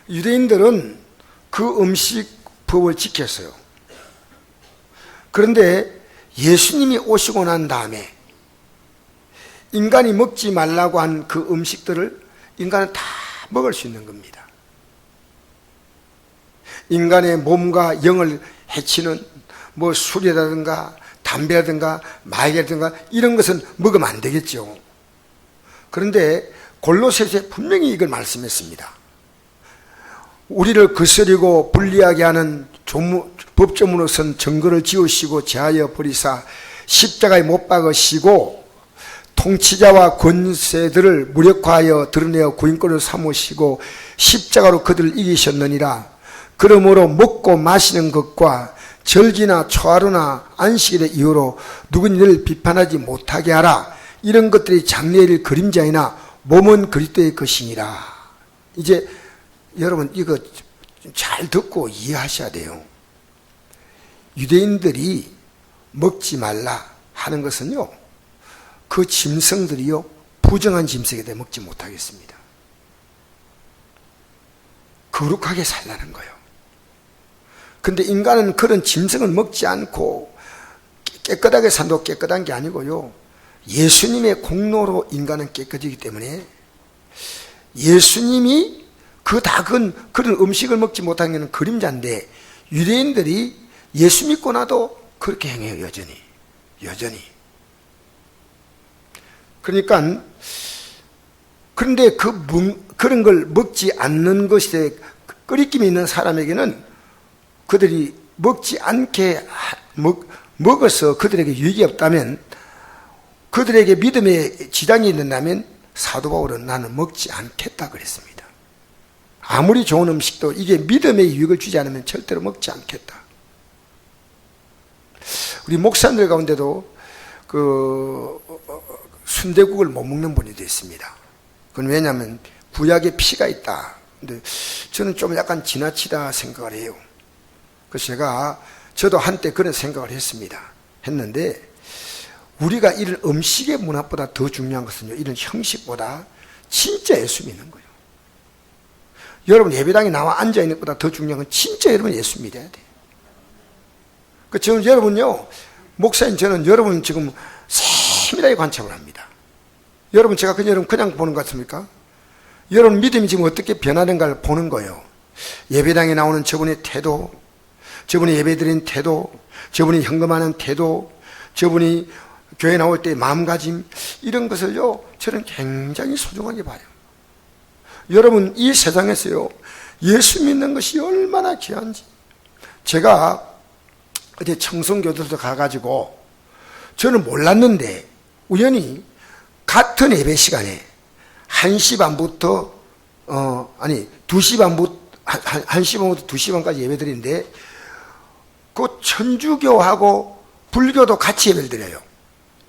유대인들은 그 음식법을 지켰어요. 그런데 예수님이 오시고 난 다음에 인간이 먹지 말라고 한 그 음식들을 인간은 다 먹을 수 있는 겁니다. 인간의 몸과 영을 해치는 뭐 술이라든가 담배라든가 마약이라든가 이런 것은 먹으면 안 되겠죠. 그런데 골로새서에 분명히 이걸 말씀했습니다. 우리를 거스리고 불리하게 하는 법조문으로선 증거를 지우시고 제하여 버리사 십자가에 못 박으시고 통치자와 권세들을 무력화하여 드러내어 구인권을 삼으시고 십자가로 그들을 이기셨느니라. 그러므로 먹고 마시는 것과 절기나 초하루나 안식일의 이유로 누구니를 비판하지 못하게 하라. 이런 것들이 장래일 그림자이나 몸은 그리스도의 것이니라. 이제 여러분 이거 잘 듣고 이해하셔야 돼요. 유대인들이 먹지 말라 하는 것은요, 그 짐승들이요 부정한 짐승에 대해 먹지 못하겠습니다. 거룩하게 살라는 거예요. 근데 인간은 그런 짐승을 먹지 않고 깨끗하게 산다고 깨끗한 게 아니고요, 예수님의 공로로 인간은 깨끗이기 때문에 예수님이 그런 음식을 먹지 못하는 것은 그림자인데, 유대인들이 예수 믿고 나도 그렇게 행해요. 여전히. 그러니까 그런데 그런 걸 먹지 않는 것에 꺼리낌이 있는 사람에게는 그들이 먹지 않게 먹어서 그들에게 유익이 없다면, 그들에게 믿음에 지장이 있는다면 사도 바울은 나는 먹지 않겠다 그랬습니다. 아무리 좋은 음식도 이게 믿음에 유익을 주지 않으면 절대로 먹지 않겠다. 우리 목사님들 가운데도 순대국을 못 먹는 분이 있습니다. 그건 왜냐하면 구약에 피가 있다. 근데 저는 좀 약간 지나치다 생각을 해요. 그래서 저도 한때 그런 생각을 했는데, 우리가 이런 음식의 문화보다 더 중요한 것은요, 이런 형식보다 진짜 예수 믿는 거예요. 여러분 예배당에 나와 앉아있는 것보다 더 중요한 건 진짜 여러분 예수 믿어야 돼요. 지금 여러분요, 목사님 저는 여러분 지금 세밀하게 관찰을 합니다. 여러분 제가 그냥 보는 것 같습니까? 여러분 믿음이 지금 어떻게 변하는가를 보는 거예요. 예배당에 나오는 저분의 태도, 저분이 예배드리는 태도, 저분이 현금하는 태도, 저분이 교회 나올 때 마음가짐, 이런 것을요 저는 굉장히 소중하게 봐요. 여러분 이 세상에서요 예수 믿는 것이 얼마나 귀한지, 제가 어제 청송교도소 가가지고 저는 몰랐는데 우연히 같은 예배 시간에 1시 반부터 2시 반부터 1시 반부터 2시 반까지 예배 드리는데, 그 천주교하고 불교도 같이 예배를 드려요,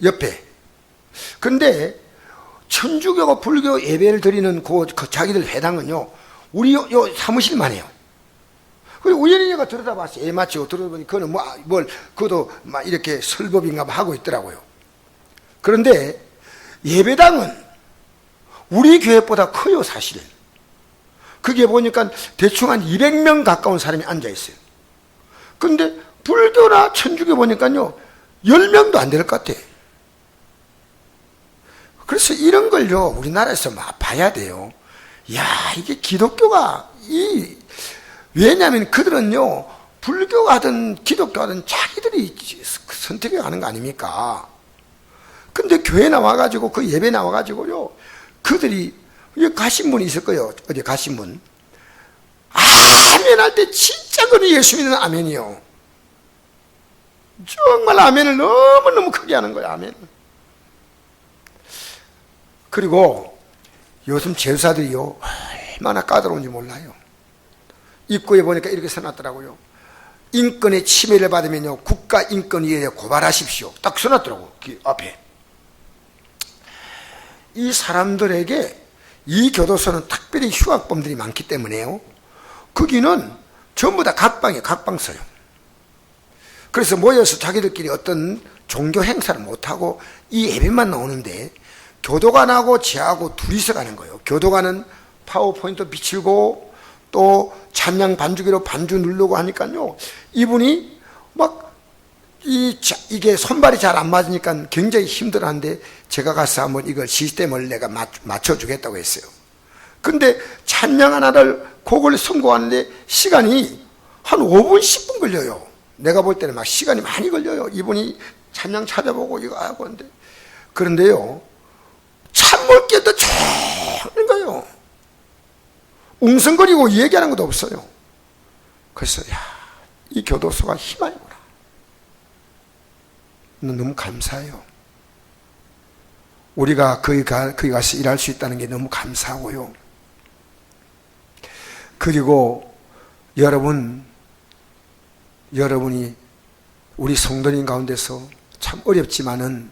옆에. 근데 천주교가 불교 예배를 드리는 그 자기들 회당은요 우리 요 사무실만 해요. 그리고 우연히 내가 들여다봤어요. 예, 마치고 들여다보니 그거는 그것도 막 이렇게 설법인가 하고 있더라고요. 그런데 예배당은 우리 교회보다 커요, 사실은. 그게 보니까 대충 한 200명 가까운 사람이 앉아있어요. 근데 불교나 천주교 보니까요 10명도 안 될 것 같아. 그래서 이런 걸요 우리나라에서 막 봐야 돼요. 야, 이게 기독교가 왜냐하면 그들은요 불교하든 기독교하든 자기들이 선택해 가는 거 아닙니까? 근데 교회 나와가지고 그 예배 나와가지고요 그들이 가신 분이 있을 거예요. 어디 가신 분 아멘 할 때 진짜 그는 예수 믿는 아멘이요. 정말 아멘을 너무너무 크게 하는 거예요. 아멘. 그리고 요즘 제사들이요 얼마나 까다로운지 몰라요. 입구에 보니까 이렇게 써놨더라고요. 인권의 침해를 받으면요 국가인권위원회에 고발하십시오. 딱 써놨더라고요. 앞에. 이 사람들에게 이 교도소는 특별히 흉악범들이 많기 때문에요 거기는 전부 다 각방 써요. 그래서 모여서 자기들끼리 어떤 종교 행사를 못하고 이 예배만 나오는데, 교도관하고 쟤하고 둘이서 가는 거예요. 교도관은 파워포인트 비치고 또 찬양 반주기로 반주 누르고 하니까요, 이분이 막 이게 손발이 잘 안 맞으니까 굉장히 힘들어하는데 제가 가서 한번 이걸 시스템을 내가 맞춰주겠다고 했어요. 근데 찬양 하나를 곡을 선곡하는데 시간이 한 5분 10분 걸려요. 내가 볼 때는 막 시간이 많이 걸려요. 이분이 찬양 찾아보고 이거 하고 하는데, 그런데요 참을 게 더 좋은 거예요. 웅성거리고 얘기하는 것도 없어요. 그래서 이 교도소가 희망이구나. 너무 감사해요. 우리가 거기 가서 일할 수 있다는 게 너무 감사하고요. 그리고 여러분이 우리 성도님 가운데서 참 어렵지만은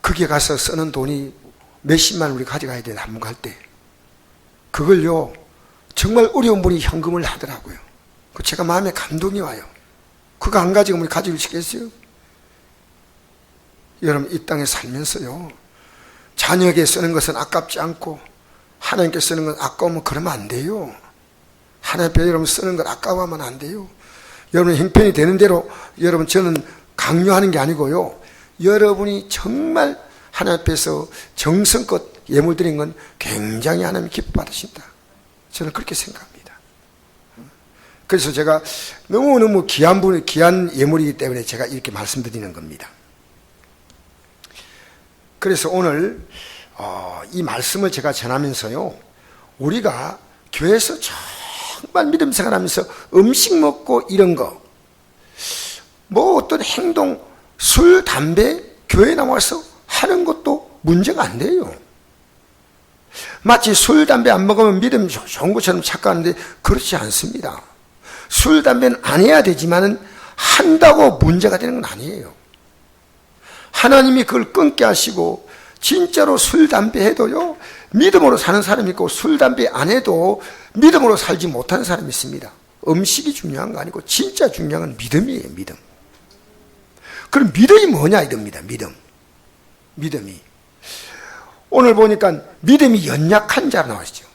거기에 가서 쓰는 돈이 몇십만 우리 가져가야 돼요. 한번 갈 때. 그걸요 정말 어려운 분이 현금을 하더라고요. 제가 마음에 감동이 와요. 그거 안 가지고 우리 가지고 싶겠어요? 여러분, 이 땅에 살면서요 자녀에게 쓰는 것은 아깝지 않고 하나님께 쓰는 건 아까우면 그러면 안 돼요. 하나님 앞에 여러분 쓰는 걸 아까워하면 안 돼요. 여러분 형편이 되는 대로, 여러분 저는 강요하는 게 아니고요, 여러분이 정말 하나님 앞에서 정성껏 예물 드린 건 굉장히 하나님이 기뻐받으신다. 저는 그렇게 생각합니다. 그래서 제가 너무너무 귀한 예물이기 때문에 제가 이렇게 말씀드리는 겁니다. 그래서 오늘 이 말씀을 제가 전하면서요, 우리가 교회에서 정말 믿음 생활하면서 음식 먹고 이런 거, 뭐 어떤 행동, 술, 담배 교회에 나와서 하는 것도 문제가 안 돼요. 마치 술, 담배 안 먹으면 믿음 좋은 것처럼 착각하는데 그렇지 않습니다. 술, 담배는 안 해야 되지만은 한다고 문제가 되는 건 아니에요. 하나님이 그걸 끊게 하시고, 진짜로 술, 담배 해도요 믿음으로 사는 사람이 있고, 술, 담배 안 해도 믿음으로 살지 못하는 사람이 있습니다. 음식이 중요한 거 아니고 진짜 중요한 건 믿음이에요. 믿음. 그럼 믿음이 뭐냐 이겁니다. 믿음이 오늘 보니까 믿음이 연약한 자로 나왔죠.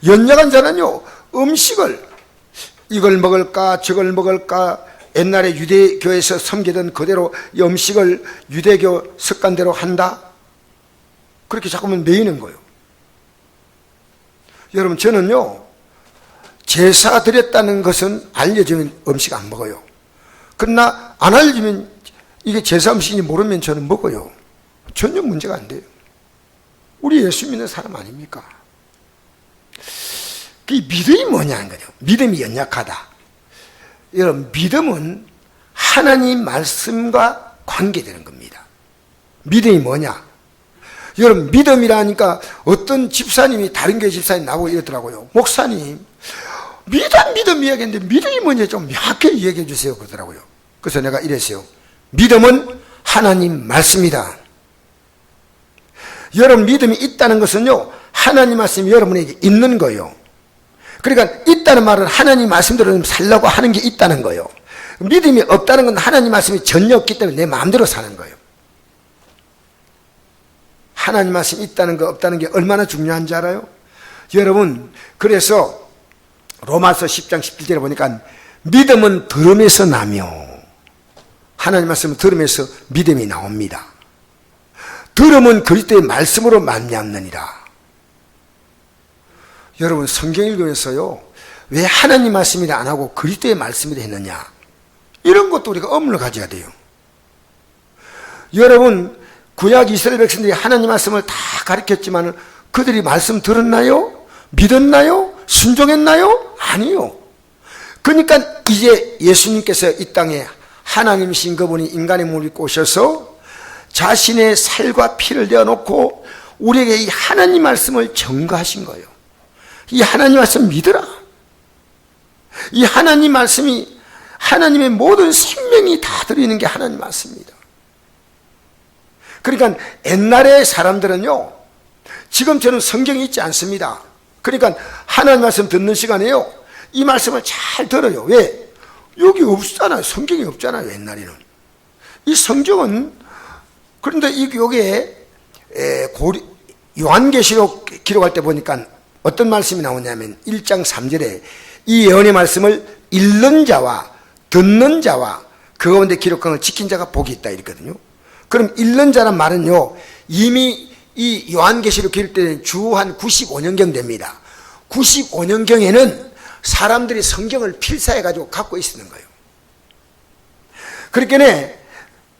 연약한 자는요, 음식을 이걸 먹을까 저걸 먹을까, 옛날에 유대교에서 섬기던 그대로 음식을 유대교 습관대로 한다, 그렇게 자꾸만 매이는 거예요. 여러분, 저는요 제사 드렸다는 것은 알려주면 음식 안 먹어요. 그러나 안 알려주면 이게 제사 음식인지 모르면 저는 먹어요. 전혀 문제가 안 돼요. 우리 예수 믿는 사람 아닙니까? 그 믿음이 뭐냐는 거죠. 믿음이 연약하다. 여러분, 믿음은 하나님 말씀과 관계되는 겁니다. 믿음이 뭐냐? 여러분, 믿음이라니까 어떤 집사님이, 다른 교회 집사님 나보고 이러더라고요. 목사님, 믿음 이야기했는데 믿음이 뭔지 좀 명확하게 이야기해 주세요 그러더라고요. 그래서 내가 이랬어요. 믿음은 하나님 말씀이다. 여러분, 믿음이 있다는 것은요, 하나님 말씀이 여러분에게 있는 거예요. 그러니까 있다는 말은 하나님 말씀대로 살려고 하는 게 있다는 거예요. 믿음이 없다는 건 하나님 말씀이 전혀 없기 때문에 내 마음대로 사는 거예요. 하나님 말씀이 있다는 거 없다는 게 얼마나 중요한지 알아요? 여러분, 그래서 로마서 10장 17절에 보니까 믿음은 들음에서 나며, 하나님 말씀은 들음에서 믿음이 나옵니다. 들음은 그리스도의 말씀으로 말미암느니라. 여러분, 성경 읽으면서요, 왜 하나님 말씀이라 안 하고 그리스도의 말씀이라 했느냐, 이런 것도 우리가 의문을 가져야 돼요. 여러분, 구약 이스라엘 백성들이 하나님 말씀을 다 가르쳤지만 그들이 말씀 들었나요? 믿었나요? 순종했나요? 아니요. 그러니까 이제 예수님께서 이 땅에 하나님이신 그분이 인간의 몸을 입고 오셔서 자신의 살과 피를 내어놓고 우리에게 이 하나님 말씀을 전가하신 거예요. 이 하나님 말씀 믿으라. 이 하나님 말씀이, 하나님의 모든 생명이 다 들어있는 게 하나님 말씀입니다. 그러니까 옛날의 사람들은요, 지금처럼 성경이 있지 않습니다. 그러니까 하나님 말씀 듣는 시간에요, 이 말씀을 잘 들어요. 왜? 여기 없잖아요. 성경이 없잖아요. 옛날에는. 이 성경은, 그런데 여기에 요한계시록 기록할 때 보니까 어떤 말씀이 나오냐면 1장 3절에 이 예언의 말씀을 읽는 자와 듣는 자와 그 가운데 기록한 걸 지킨 자가 복이 있다 이랬거든요. 그럼 읽는 자란 말은요, 이미 이 요한계시록 기록된 주 한 95년경 됩니다. 95년경에는 사람들이 성경을 필사해가지고 갖고 있었는 거예요. 그러니까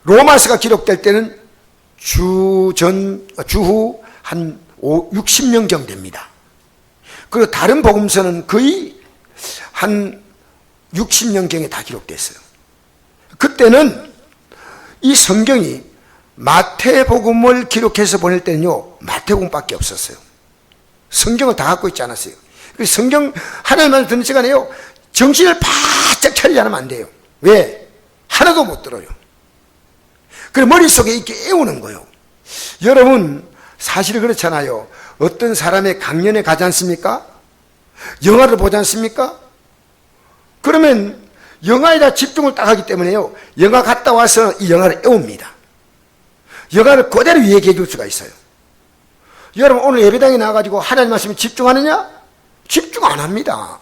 로마서가 기록될 때는 주후 한 60년경 됩니다. 그리고 다른 복음서는 거의 한 60년경에 다 기록됐어요. 그때는 이 성경이 마태복음을 기록해서 보낼 때는요, 마태복음밖에 없었어요. 성경을 다 갖고 있지 않았어요. 그래서 성경 하나님만 듣는 시간에요, 정신을 바짝 차리지 않으면 안 돼요. 왜? 하나도 못 들어요. 그래서 머릿속에 이렇게 애우는 거예요. 여러분, 사실 그렇잖아요. 어떤 사람의 강연에 가지 않습니까? 영화를 보지 않습니까? 그러면 영화에다 집중을 딱 하기 때문에요, 영화 갔다 와서 이 영화를 애웁니다. 영화를 그대로 얘기해 줄 수가 있어요. 여러분, 오늘 예배당에 나와가지고 하나님 말씀에 집중하느냐? 집중 안 합니다.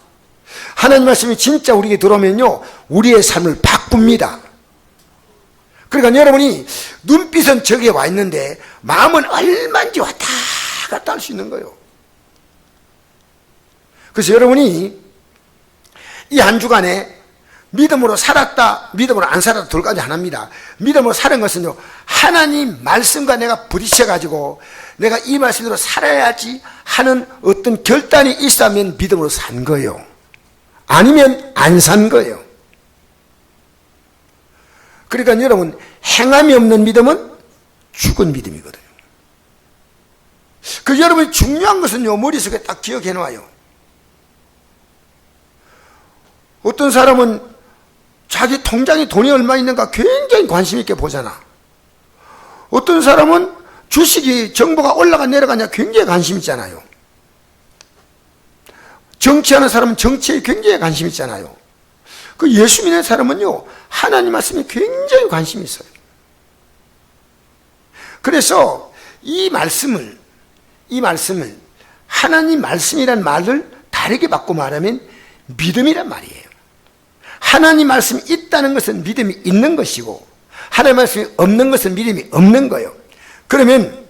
하나님 말씀이 진짜 우리에게 들어오면요, 우리의 삶을 바꿉니다. 그러니까 여러분이 눈빛은 저기에 와 있는데 마음은 얼마인지 왔다 갔다 할 수 있는 거예요. 그래서 여러분이 이 한 주간에 믿음으로 살았다, 믿음으로 안 살았다 둘 가지 하나입니다. 믿음으로 사는 것은요, 하나님 말씀과 내가 부딪혀가지고 내가 이 말씀대로 살아야지 하는 어떤 결단이 있으면 믿음으로 산 거예요. 아니면 안 산 거예요. 그러니까 여러분, 행함이 없는 믿음은 죽은 믿음이거든요. 그 여러분이 중요한 것은요, 머릿속에 딱 기억해 놔요. 어떤 사람은 자기 통장에 돈이 얼마 있는가 굉장히 관심 있게 보잖아. 어떤 사람은 주식이 정보가 올라가 내려가냐 굉장히 관심 있잖아요. 정치하는 사람은 정치에 굉장히 관심 있잖아요. 그 예수 믿는 사람은요, 하나님 말씀에 굉장히 관심이 있어요. 그래서 이 말씀을 하나님 말씀이란 말을 다르게 바꿔 말하면 믿음이란 말이에요. 하나님 말씀이 있다는 것은 믿음이 있는 것이고, 하나님 말씀이 없는 것은 믿음이 없는 거예요. 그러면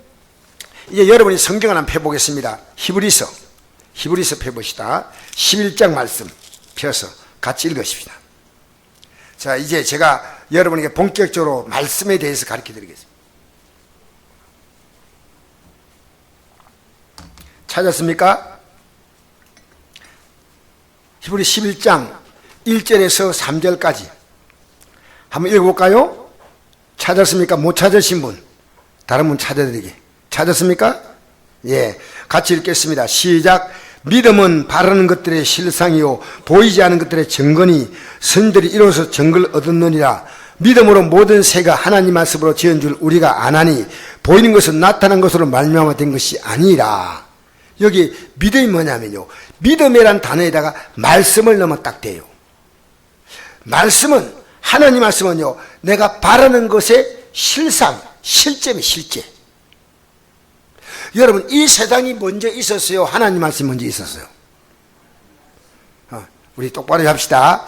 이제 여러분이 성경을 한번 펴보겠습니다. 히브리서 펴봅시다. 11장 말씀 펴서 같이 읽으십시다. 자, 이제 제가 여러분에게 본격적으로 말씀에 대해서 가르쳐 드리겠습니다. 찾았습니까? 히브리 11장 1절에서 3절까지 한번 읽어볼까요? 찾았습니까? 못 찾으신 분, 다른 분 찾아드리게. 찾았습니까? 예, 같이 읽겠습니다. 시작. 믿음은 바라는 것들의 실상이요 보이지 않은 것들의 증거니 선들이 이로써 증거를 얻었느니라. 믿음으로 모든 새가 하나님 말씀으로 지은 줄 우리가 아나니 보이는 것은 나타난 것으로 말미암아 된 것이 아니라. 여기 믿음이 뭐냐면요, 믿음이란 단어에다가 말씀을 넣으면 딱 돼요. 말씀은, 하나님 말씀은요, 내가 바라는 것의 실상, 실제면 실제. 여러분, 이 세상이 먼저 있었어요? 하나님 말씀이 먼저 있었어요? 우리 똑바로 합시다.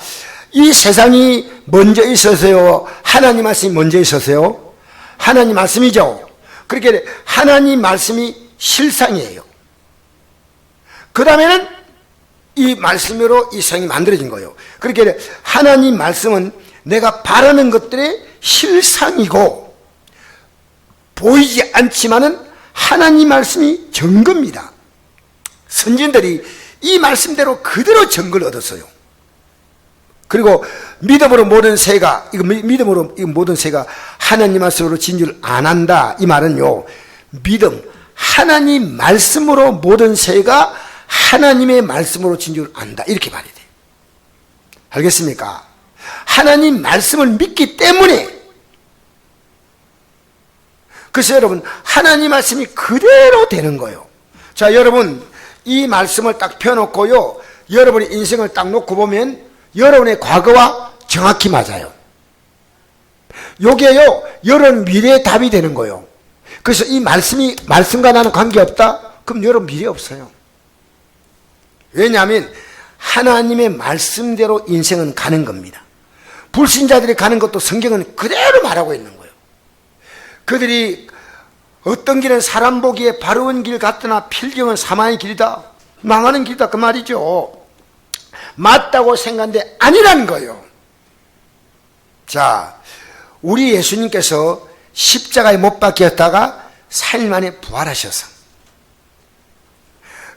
이 세상이 먼저 있었어요? 하나님 말씀이 먼저 있었어요? 하나님 말씀이죠. 그렇게 하나님 말씀이 실상이에요. 그 다음에는 이 말씀으로 이 세상이 만들어진 거예요. 그렇게 하나님 말씀은 내가 바라는 것들의 실상이고 보이지 않지만은 하나님 말씀이 증거입니다. 선진들이 이 말씀대로 그대로 증거를 얻었어요. 그리고 믿음으로 모든 새가, 믿음으로 모든 새가 하나님 말씀으로 진 줄 안 한다. 이 말은요, 믿음, 하나님 말씀으로 모든 새가 하나님의 말씀으로 진 줄 안다. 이렇게 말이 돼요. 알겠습니까? 하나님 말씀을 믿기 때문에. 그래서 여러분, 하나님 말씀이 그대로 되는 거예요. 자, 여러분, 이 말씀을 딱 펴놓고요, 여러분의 인생을 딱 놓고 보면 여러분의 과거와 정확히 맞아요. 요게요, 여러분 미래의 답이 되는 거예요. 그래서 이 말씀이 말씀과 나는 관계없다? 그럼 여러분 미래 없어요. 왜냐하면 하나님의 말씀대로 인생은 가는 겁니다. 불신자들이 가는 것도 성경은 그대로 말하고 있는 거예요. 그들이 어떤 길은 사람 보기에 바로운 길 같으나 필경은 사망의 길이다, 망하는 길이다, 그 말이죠. 맞다고 생각하는데 아니라는 거예요. 자, 우리 예수님께서 십자가에 못 박혔다가 4일 만에 부활하셔서,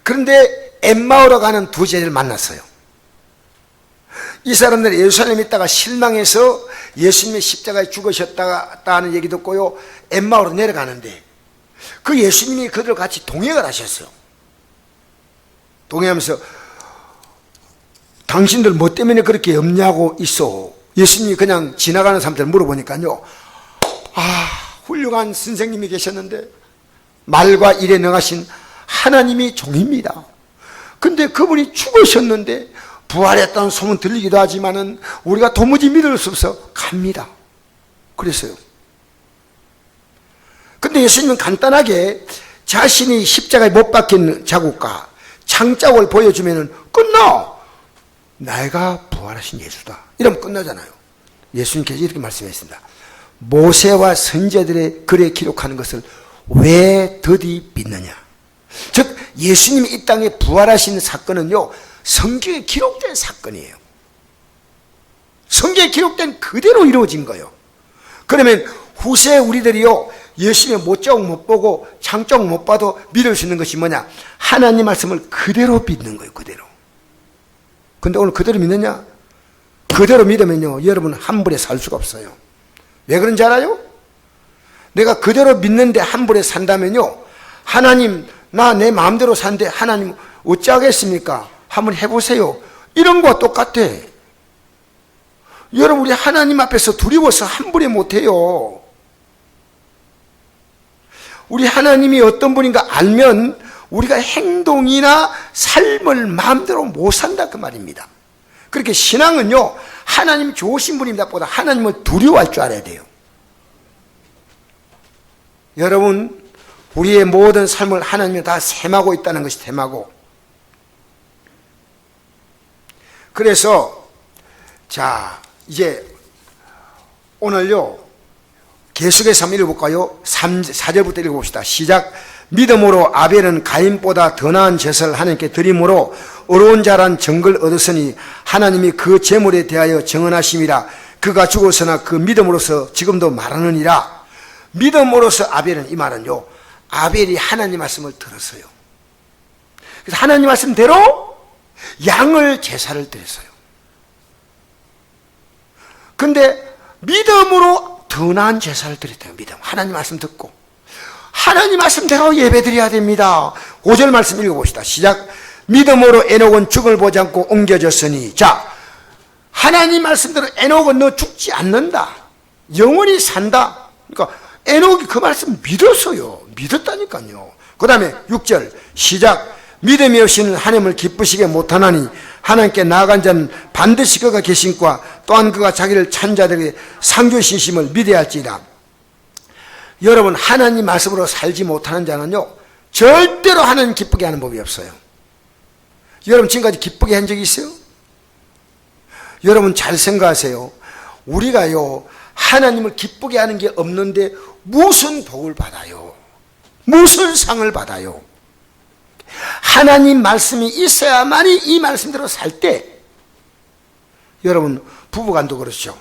그런데 엠마오로 가는 두 제자를 만났어요. 이 사람들이 예루살렘에 있다가 실망해서 예수님이 십자가에 죽으셨다는 얘기 듣고요, 엠마오로 내려가는데 그 예수님이 그들과 같이 동행을 하셨어요. 동행하면서 당신들 뭐 때문에 그렇게 염려하고 있어? 예수님이 그냥 지나가는 사람들 물어보니까요, 훌륭한 선생님이 계셨는데 말과 일에 능하신 하나님이 종입니다. 근데 그분이 죽으셨는데 부활했다는 소문 들리기도 하지만은 우리가 도무지 믿을 수 없어 갑니다. 그랬어요. 근데 예수님은 간단하게 자신이 십자가에 못 박힌 자국과 창자국을 보여주면은 끝나. 내가 부활하신 예수다. 이러면 끝나잖아요. 예수님께서 이렇게 말씀했습니다. 모세와 선지자들의 글에 기록하는 것을 왜 더디 믿느냐. 즉 예수님이 이 땅에 부활하신 사건은요, 성경에 기록된 사건이에요. 성경에 기록된 그대로 이루어진 거예요. 그러면 후세 우리들이요, 예수님의 못자국 못 보고 창자국 못 봐도 믿을 수 있는 것이 뭐냐? 하나님 말씀을 그대로 믿는 거예요. 그대로. 근데 오늘 그대로 믿느냐? 그대로 믿으면요, 여러분 함부로 살 수가 없어요. 왜 그런지 알아요? 내가 그대로 믿는데 함부로 산다면요, 하나님 나 내 마음대로 산데 하나님 어찌하겠습니까? 한번 해보세요. 이런 거와 똑같아. 여러분, 우리 하나님 앞에서 두려워서 함부로 못해요. 우리 하나님이 어떤 분인가 알면 우리가 행동이나 삶을 마음대로 못 산다, 그 말입니다. 그렇게 신앙은요, 하나님 좋으신 분입니다 보다 하나님을 두려워할 줄 알아야 돼요. 여러분, 우리의 모든 삶을 하나님이 다 셈하고 있다는 것이 셈하고. 그래서 자, 이제 오늘요 계속해서 한번 읽어볼까요? 4절부터 읽어봅시다. 시작. 믿음으로 아벨은 가인보다 더 나은 제사를 하나님께 드림으로 어려운 자란 정글 얻었으니 하나님이 그 제물에 대하여 정언하심이라. 그가 죽었으나 그 믿음으로서 지금도 말하느니라. 믿음으로서 아벨은, 이 말은요, 아벨이 하나님 말씀을 들었어요. 그래서 하나님 말씀대로 양을 제사를 드렸어요. 근데 믿음으로 더 나은 제사를 드렸대요. 믿음. 하나님 말씀 듣고 하나님 말씀대로 예배드려야 됩니다. 5절 말씀 읽어봅시다. 시작. 믿음으로 에녹은 죽음을 보지 않고 옮겨졌으니. 자, 하나님 말씀대로 에녹은 너 죽지 않는다, 영원히 산다. 그러니까 에녹이 그 말씀 믿었어요. 믿었다니까요. 그 다음에 6절 시작. 믿음이 없이는 하나님을 기쁘시게 못하나니 하나님께 나아간 자는 반드시 그가 계신과 또한 그가 자기를 찬 자들에게 상주신심을 믿어야 할지라. 여러분, 하나님 말씀으로 살지 못하는 자는요, 절대로 하나님 기쁘게 하는 법이 없어요. 여러분 지금까지 기쁘게 한 적이 있어요? 여러분 잘 생각하세요. 우리가요, 하나님을 기쁘게 하는 게 없는데 무슨 복을 받아요? 무슨 상을 받아요? 하나님 말씀이 있어야만이 이 말씀대로 살 때, 여러분 부부간도 그렇죠.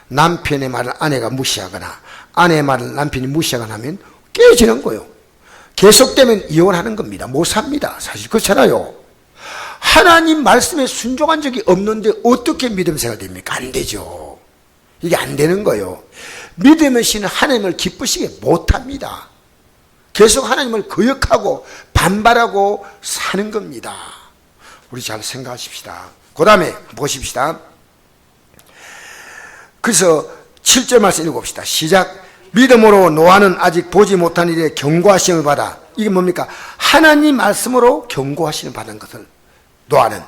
남편의 말을 아내가 무시하거나 아내의 말을 남편이 무시하거나 하면 깨지는 거예요. 계속되면 이혼하는 겁니다. 못 삽니다. 사실 그렇잖아요. 하나님 말씀에 순종한 적이 없는데 어떻게 믿음 생활 됩니까? 안 되죠. 이게 안 되는 거예요. 믿음의 신은 하나님을 기쁘시게 못합니다. 계속 하나님을 거역하고 반발하고 사는 겁니다. 우리 잘 생각하십시다. 그 다음에 보십시다. 그래서 7절 말씀 읽어봅시다. 시작. 믿음으로 노아는 아직 보지 못한 일에 경고하심을 받아. 이게 뭡니까? 하나님 말씀으로 경고하심을 받은 것을, 노아는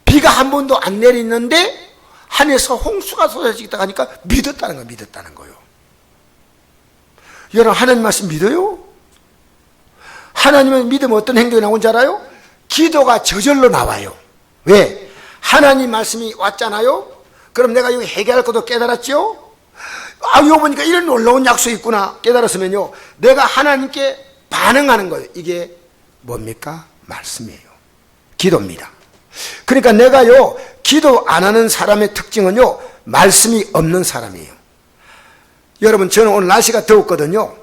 비가 한 번도 안 내리는데 하늘에서 홍수가 쏟아지겠다 하니까 믿었다는 거예요. 믿었다는 거예요. 여러분 하나님 말씀 믿어요? 하나님은 믿으면 어떤 행동이 나온지 알아요? 기도가 저절로 나와요. 왜? 하나님 말씀이 왔잖아요. 그럼 내가 이거 해결할 것도 깨달았죠. 이거 보니까 이런 놀라운 약속이 있구나 깨달았으면요, 내가 하나님께 반응하는 거예요. 이게 뭡니까? 말씀이에요. 기도입니다. 그러니까 내가요, 기도 안 하는 사람의 특징은요, 말씀이 없는 사람이에요. 여러분, 저는 오늘 날씨가 더웠거든요.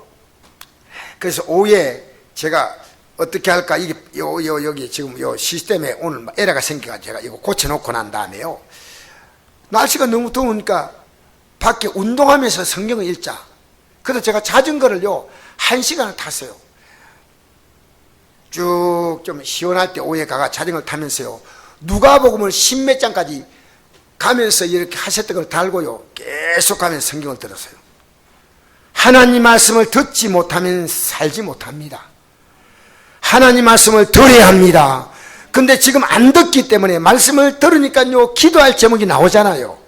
그래서 오후에 제가 어떻게 할까, 이게 여기 지금 요 시스템에 오늘 에러가 생겨가지고 제가 이거 고쳐놓고 난 다음에요, 날씨가 너무 더우니까 밖에 운동하면서 성경을 읽자. 그래서 제가 자전거를요 1시간을 탔어요. 쭉 좀 시원할 때 오후에 가가 자전거를 타면서요, 누가복음을 10몇 장까지 가면서 이렇게 하셨던 걸 달고요, 계속 가면서 성경을 들었어요. 하나님 말씀을 듣지 못하면 살지 못합니다. 하나님 말씀을 들어야 합니다. 근데 지금 안 듣기 때문에 말씀을 들으니까요, 기도할 제목이 나오잖아요.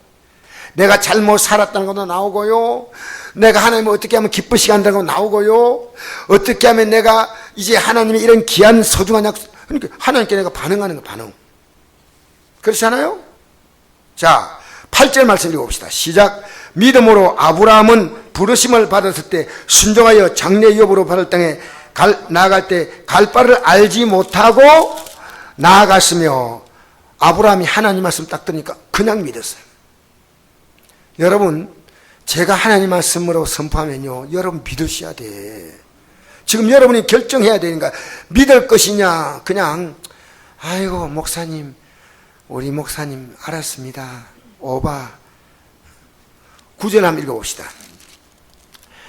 내가 잘못 살았다는 것도 나오고요, 내가 하나님을 어떻게 하면 기쁘시게 한다는 것도 나오고요, 어떻게 하면 내가 이제 하나님의 이런 귀한 소중한 약속, 그러니까 하나님께 내가 반응하는 거, 반응. 그렇잖아요? 자, 8절 말씀 읽어봅시다. 시작. 믿음으로 아브라함은 부르심을 받았을 때 순종하여 장래 유업으로 받을 땅에 나아갈 때 갈 바를 알지 못하고 나아갔으며, 아브라함이 하나님 말씀 딱 들으니까 그냥 믿었어요. 여러분, 제가 하나님 말씀으로 선포하면요, 여러분 믿으셔야 돼. 지금 여러분이 결정해야 되니까, 믿을 것이냐, 그냥 아이고 목사님, 우리 목사님 알았습니다, 오바. 9절 한번 읽어봅시다.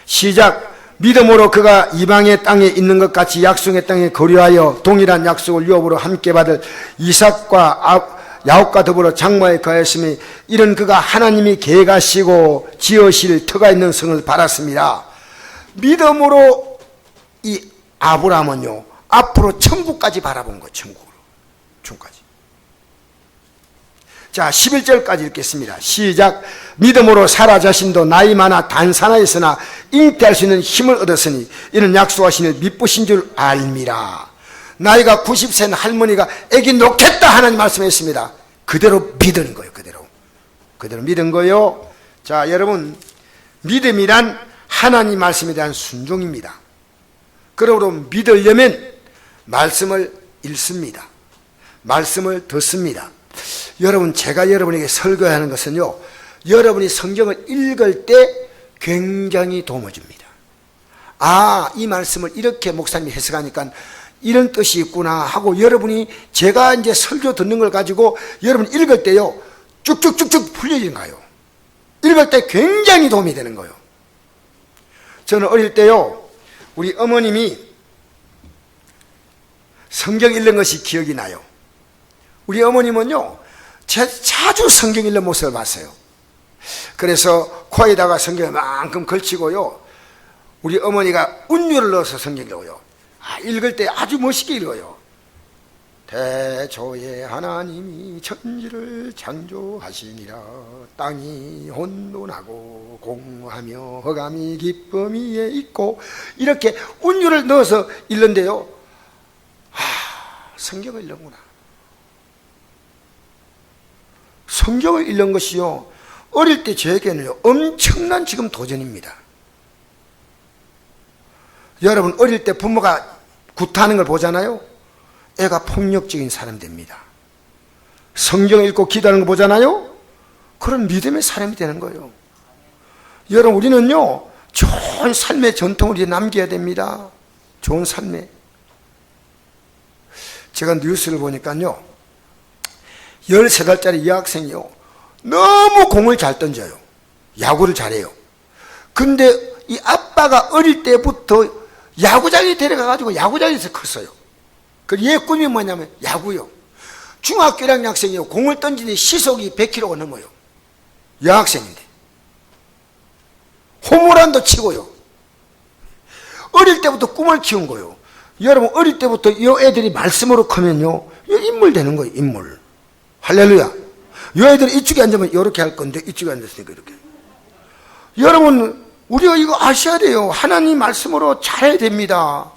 시작. 믿음으로 그가 이방의 땅에 있는 것 같이 약속의 땅에 거류하여 동일한 약속을 유업으로 함께 받을 이삭과 야곱과 더불어 장막에 거하였으니 이런 그가 하나님이 계획하시고 지으실 터가 있는 성을 바랐습니다. 믿음으로 이 아브라함은요, 앞으로 천국까지 바라본 거예요. 천국으로, 천국까지. 자, 11절까지 읽겠습니다. 시작. 믿음으로 사라 자신도 나이 많아 단산하였으나 잉태할 수 있는 힘을 얻었으니 이는 약속하시니 미쁘신 줄 알미라. 나이가 90세는 할머니가 애기 놓겠다 하나님 말씀했습니다. 그대로 믿은 거예요. 그대로 믿은 거예요. 자, 여러분, 믿음이란 하나님 말씀에 대한 순종입니다. 그러므로 믿으려면 말씀을 읽습니다. 말씀을 듣습니다. 여러분, 제가 여러분에게 설교하는 것은요, 여러분이 성경을 읽을 때 굉장히 도움을 줍니다. 이 말씀을 이렇게 목사님이 해석하니까 이런 뜻이 있구나 하고, 여러분이 제가 이제 설교 듣는 걸 가지고 여러분 읽을 때요, 쭉쭉쭉쭉 풀려지는 거예요. 읽을 때 굉장히 도움이 되는 거예요. 저는 어릴 때요, 우리 어머님이 성경 읽는 것이 기억이 나요. 우리 어머님은요, 자주 성경 읽는 모습을 봤어요. 그래서 코에다가 성경을 만큼 걸치고요, 우리 어머니가 운율을 넣어서 성경 읽어요. 읽을 때 아주 멋있게 읽어요. 태초에 하나님이 천지를 창조하시니라. 땅이 혼돈하고 공하며 허감이 기쁨 위에 있고, 이렇게 운율을 넣어서 읽는데요, 성경을 읽는구나. 성경을 읽는 것이요, 어릴 때 저에게는요, 엄청난 지금 도전입니다. 여러분, 어릴 때 부모가 구타하는 걸 보잖아요. 애가 폭력적인 사람이 됩니다. 성경 읽고 기도하는 거 보잖아요. 그런 믿음의 사람이 되는 거예요. 여러분, 우리는요, 좋은 삶의 전통을 이제 남겨야 됩니다. 좋은 삶의. 제가 뉴스를 보니까요, 13살짜리 여학생이요, 너무 공을 잘 던져요. 야구를 잘해요. 근데 이 아빠가 어릴 때부터 야구장에 데려가가지고 야구장에서 컸어요. 그 얘 꿈이 뭐냐면 야구요. 중학교 1학년 학생이요, 공을 던지니 시속이 100km가 넘어요. 여학생인데 홈런도 치고요. 어릴 때부터 꿈을 키운 거예요. 여러분, 어릴 때부터 이 애들이 말씀으로 크면요, 인물 되는 거예요. 인물. 할렐루야. 이 애들이 이쪽에 앉으면 이렇게 할 건데 이쪽에 앉았으니까 이렇게. 여러분, 우리가 이거 아셔야 돼요. 하나님 말씀으로 잘해야 됩니다.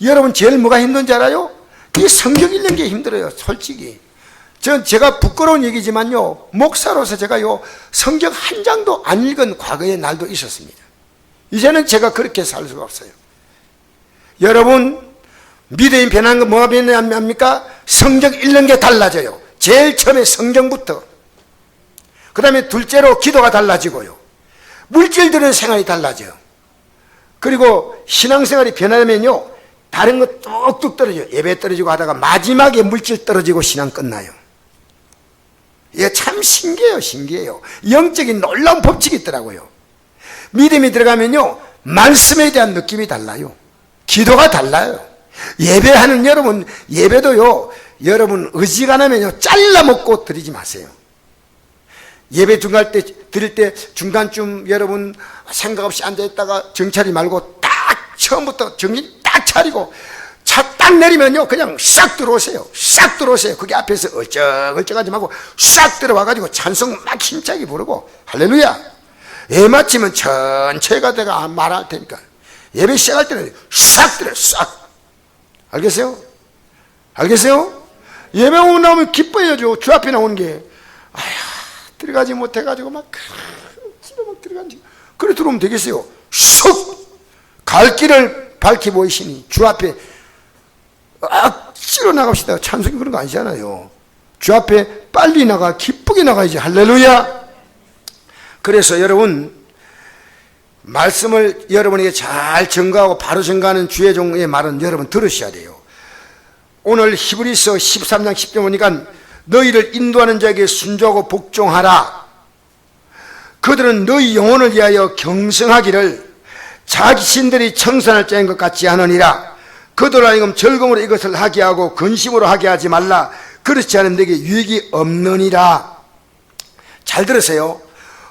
여러분, 제일 뭐가 힘든지 알아요? 이 성경 읽는 게 힘들어요, 솔직히. 제가 부끄러운 얘기지만요, 목사로서 제가요, 성경 한 장도 안 읽은 과거의 날도 있었습니다. 이제는 제가 그렇게 살 수가 없어요. 여러분, 믿음이 변한 건 뭐가 변합니까? 성경 읽는 게 달라져요. 제일 처음에 성경부터. 그 다음에 둘째로 기도가 달라지고요. 물질들은 생활이 달라져요. 그리고 신앙생활이 변하면요, 다른 거 뚝뚝 떨어져요. 예배 떨어지고 하다가 마지막에 물질 떨어지고 신앙 끝나요. 이게 참 신기해요, 신기해요. 영적인 놀라운 법칙이 있더라고요. 믿음이 들어가면요, 말씀에 대한 느낌이 달라요. 기도가 달라요. 예배하는 여러분, 예배도요, 여러분 의지가 나면요, 잘라먹고 드리지 마세요. 예배 중간 때, 드릴 때 중간쯤 여러분 생각 없이 앉아있다가 정차리 말고 딱 처음부터 정신 딱 차리고 차 딱 내리면요, 그냥 싹 들어오세요. 싹 들어오세요. 그게 앞에서 얼쩍얼쩍하지 말고 싹 들어와가지고 찬송 막 힘차게 부르고, 할렐루야. 예 마치면 천천히 가다가 말할 테니까. 예배 시작할 때는 싹 들어요, 싹. 알겠어요? 알겠어요? 예배 오고 나오면 기뻐해야죠. 주 앞에 나오는 게. 아휴, 들어가지 못해가지고 막 집에 막 들어간지. 그래 들어오면 되겠어요. 쑥! 갈 길을 밝히 보이시니 주 앞에 억지로 나갑시다. 찬송이 그런 거 아니잖아요. 주 앞에 빨리 나가, 기쁘게 나가야지. 할렐루야. 그래서 여러분, 말씀을 여러분에게 잘 전가하고 바로 전가하는 주의 종의 말은 여러분 들으셔야 돼요. 오늘 히브리서 13장 10절 보니까 너희를 인도하는 자에게 순종하고 복종하라. 그들은 너희 영혼을 위하여 경성하기를 자기 신들이 청산할 자인 것 같지 않으니라. 그들로 하여금 즐거움으로 이것을 하게 하고 근심으로 하게 하지 말라. 그렇지 않으면 내게 유익이 없느니라. 잘 들으세요.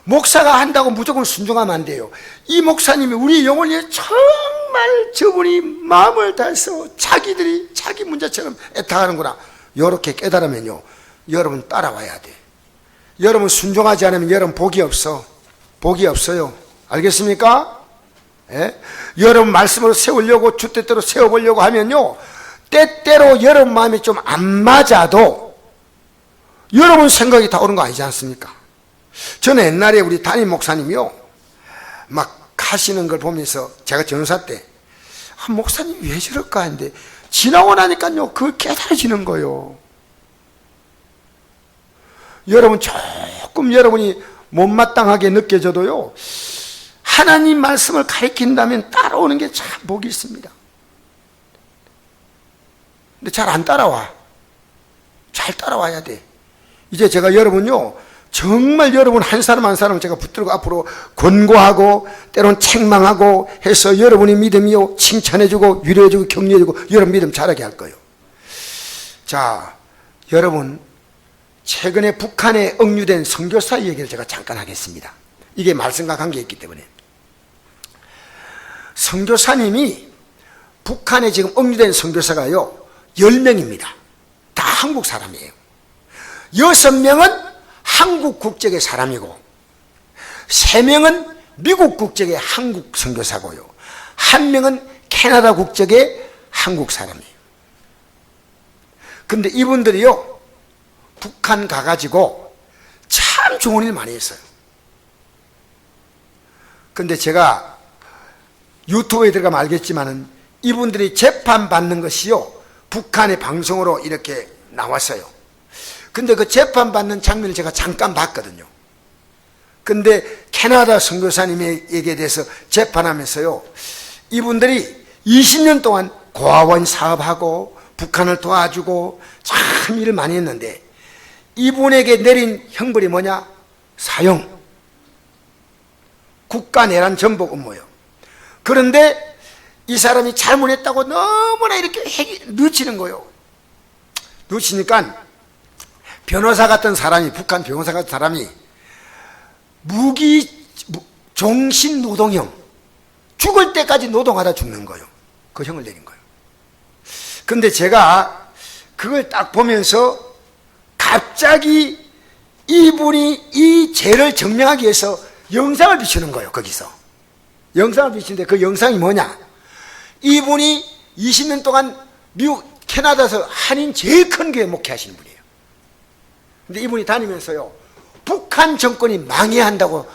목사가 한다고 무조건 순종하면 안 돼요. 이 목사님이 우리 영혼을 위해 정말 저분이 마음을 다해서 자기들이 자기 문제처럼 애타하는구나, 이렇게 깨달으면요, 여러분 따라와야 돼. 여러분 순종하지 않으면 여러분 복이 없어. 복이 없어요. 알겠습니까? 예? 여러분 말씀으로 세우려고, 주 뜻대로 세워보려고 하면요, 때때로 여러분 마음이 좀 안 맞아도 여러분 생각이 다 오는 거 아니지 않습니까? 저는 옛날에 우리 담임 목사님이요, 막 하시는 걸 보면서 제가 전사 때, 목사님 왜 저럴까 했는데 지나고 나니까요, 그거 깨달아지는 거예요. 여러분 조금 여러분이 못마땅하게 느껴져도요, 하나님 말씀을 가르친다면 따라오는 게 참 복이 있습니다. 근데 잘 안 따라와. 잘 따라와야 돼. 이제 제가 여러분요, 정말 여러분 한 사람 한 사람 제가 붙들고 앞으로 권고하고 때론 책망하고 해서 여러분의 믿음이요, 칭찬해주고 위로해주고 격려해주고 여러분 믿음 자라게 할 거예요. 자, 여러분, 최근에 북한에 억류된 선교사 얘기를 제가 잠깐 하겠습니다. 이게 말씀과 관계가 있기 때문에. 선교사님이, 북한에 지금 억류된 선교사가요 10명입니다. 다 한국 사람이에요. 6명은 한국 국적의 사람이고 3명은 미국 국적의 한국 선교사고요, 1명은 캐나다 국적의 한국 사람이에요. 근데 이분들이요, 북한 가가지고 참 좋은 일 많이 했어요. 근데 제가 유튜브에 들어가면 알겠지만은 이분들이 재판받는 것이요, 북한의 방송으로 이렇게 나왔어요. 근데 그 재판받는 장면을 제가 잠깐 봤거든요. 근데 캐나다 선교사님에게 대해서 재판하면서요, 이분들이 20년 동안 고아원 사업하고 북한을 도와주고 참 일을 많이 했는데 이분에게 내린 형벌이 뭐냐? 사형. 국가 내란 전복 업무예요. 그런데 이 사람이 잘못했다고 너무나 이렇게 늦추는 거예요. 늦추니까 변호사 같은 사람이, 북한 변호사 같은 사람이 종신 노동형, 죽을 때까지 노동하다 죽는 거예요. 그 형을 내린 거예요. 근데 제가 그걸 딱 보면서 갑자기 이분이 이 죄를 증명하기 위해서 영상을 비추는 거예요. 거기서 영상을 비추는데 그 영상이 뭐냐? 이분이 20년 동안 미국 캐나다에서 한인 제일 큰 교회 목회하시는 분이에요. 근데 이분이 다니면서요, 북한 정권이 망해야 한다고 막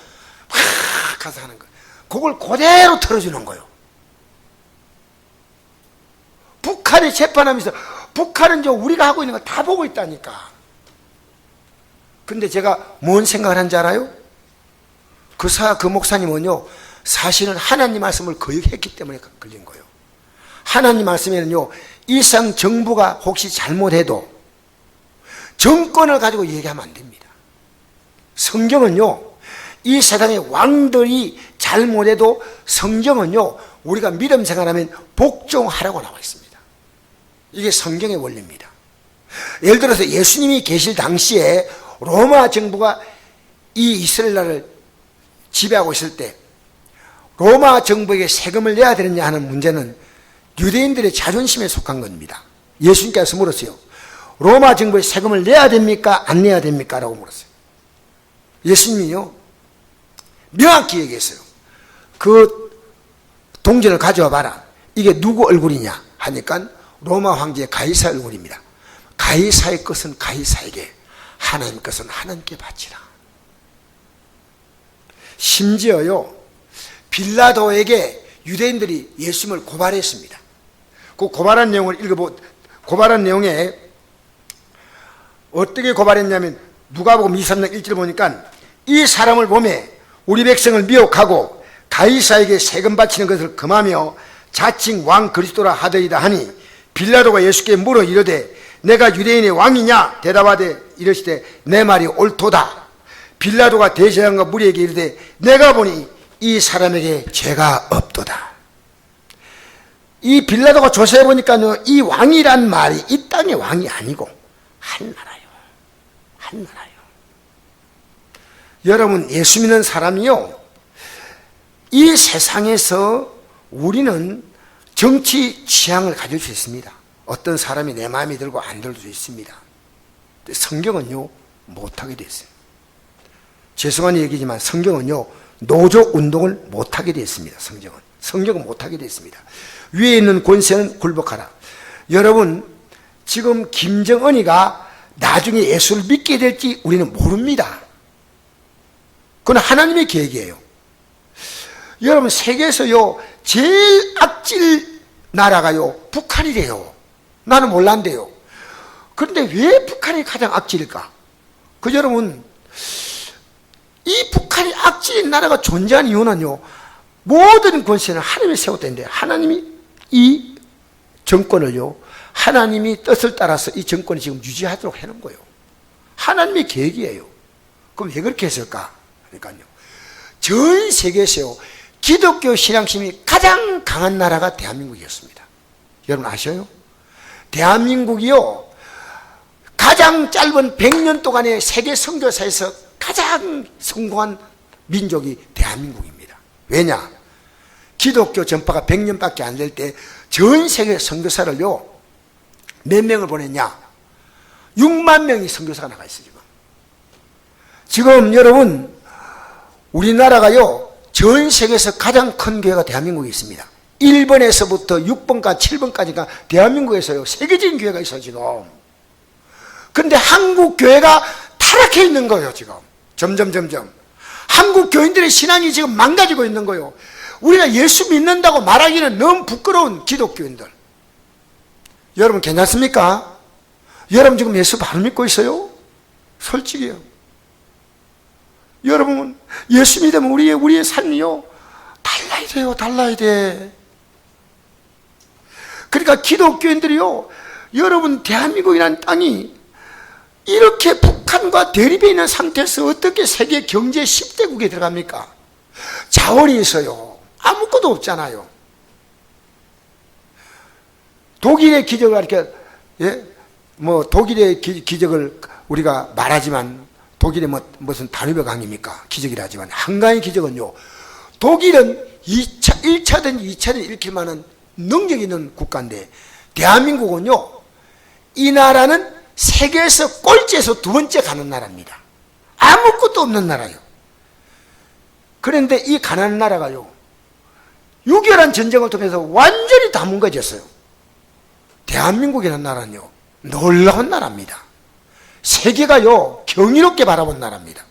가서 하는 거예요. 그걸 그대로 틀어주는 거예요. 북한에 재판하면서 북한은 우리가 하고 있는 거 다 보고 있다니까. 근데 제가 뭔 생각을 한지 알아요? 그 목사님은요, 사실은 하나님 말씀을 거역했기 때문에 걸린 거예요. 하나님 말씀에는요, 이상 정부가 혹시 잘못해도 정권을 가지고 얘기하면 안 됩니다. 성경은요, 이 세상의 왕들이 잘못해도 성경은요, 우리가 믿음 생활하면 복종하라고 나와 있습니다. 이게 성경의 원리입니다. 예를 들어서 예수님이 계실 당시에 로마 정부가 이 이스라엘 나라를 지배하고 있을 때 로마 정부에게 세금을 내야 되느냐 하는 문제는 유대인들의 자존심에 속한 겁니다. 예수님께서 물었어요. 로마 정부에 세금을 내야 됩니까? 안 내야 됩니까? 라고 물었어요. 예수님이요, 명확히 얘기했어요. 그 동전을 가져와 봐라. 이게 누구 얼굴이냐 하니까 로마 황제의 가이사 얼굴입니다. 가이사의 것은 가이사에게, 하나님 것은 하나님께 바치라. 심지어요, 빌라도에게 유대인들이 예수님을 고발했습니다. 그 고발한 내용을 고발한 내용에 어떻게 고발했냐면, 누가복음 23장 1절 보니까 이 사람을 보매 우리 백성을 미혹하고 가이사에게 세금 바치는 것을 금하며 자칭 왕 그리스도라 하더이다 하니, 빌라도가 예수께 물어 이르되 내가 유대인의 왕이냐? 대답하되 이르시되 내 말이 옳도다. 빌라도가 대제사장과 무리에게 이르되 내가 보니 이 사람에게 죄가 없도다. 이 빌라도가 조사해 보니까요, 이 왕이란 말이 이 땅의 왕이 아니고 한나라요. 한나라요. 여러분, 예수 믿는 사람이요, 이 세상에서 우리는 정치 취향을 가질 수 있습니다. 어떤 사람이 내 마음에 들고 안 들 수 있습니다. 성경은요, 못하게 됐어요. 죄송한 얘기지만 성경은요, 노조 운동을 못하게 됐습니다. 성경은 못하게 됐습니다. 위에 있는 권세는 굴복하라. 여러분, 지금 김정은이가 나중에 예수를 믿게 될지 우리는 모릅니다. 그건 하나님의 계획이에요. 여러분, 세계에서요, 제일 악질 나라가요, 북한이래요. 나는 몰랐는데요. 그런데 왜 북한이 가장 악질일까? 여러분, 이 북한이 악질인 나라가 존재하는 이유는요, 모든 권세는 하나님이 세웠다는데, 하나님이 이 정권을요, 하나님이 뜻을 따라서 이 정권이 지금 유지하도록 해놓은 거예요. 하나님의 계획이에요. 그럼 왜 그렇게 했을까? 그러니까요, 전 세계에서요, 기독교 신앙심이 가장 강한 나라가 대한민국이었습니다. 여러분 아셔요? 대한민국이요, 가장 짧은 100년 동안의 세계 선교사에서 가장 성공한 민족이 대한민국입니다. 왜냐? 기독교 전파가 100년밖에 안 될 때 전 세계 선교사를요, 몇 명을 보냈냐? 6만 명이 선교사가 나가 있어요. 지금 여러분, 우리나라가요, 전 세계에서 가장 큰 교회가 대한민국에 있습니다. 1번에서부터 6번까지 7번까지가 대한민국에서요, 세계적인 교회가 있어요, 지금. 근데 한국 교회가 타락해 있는 거예요, 지금. 점점. 한국 교인들의 신앙이 지금 망가지고 있는 거예요. 우리가 예수 믿는다고 말하기는 너무 부끄러운 기독교인들. 여러분 괜찮습니까? 여러분 지금 예수 바로 믿고 있어요? 솔직히요. 여러분, 예수 믿으면 우리의 삶이요, 달라야 돼. 그러니까 기독교인들이요, 여러분, 대한민국이라는 땅이 이렇게 북한과 대립해 있는 상태에서 어떻게 세계 경제 10대국에 들어갑니까? 자원이 있어요. 아무것도 없잖아요. 독일의 기적을 이렇게, 독일의 기적을 우리가 말하지만, 독일의 무슨 다뉴베 강입니까? 기적이라지만, 한강의 기적은요, 독일은 1차든 2차든 일으킬 만한 능력이 있는 국가인데, 대한민국은요, 이 나라는 세계에서 꼴찌에서 두 번째 가는 나라입니다. 아무것도 없는 나라예요. 그런데 이 가난한 나라가요, 6.25 전쟁을 통해서 완전히 다 뭉개졌어요. 대한민국이라는 나라는요, 놀라운 나라입니다. 세계가요, 경이롭게 바라본 나라입니다.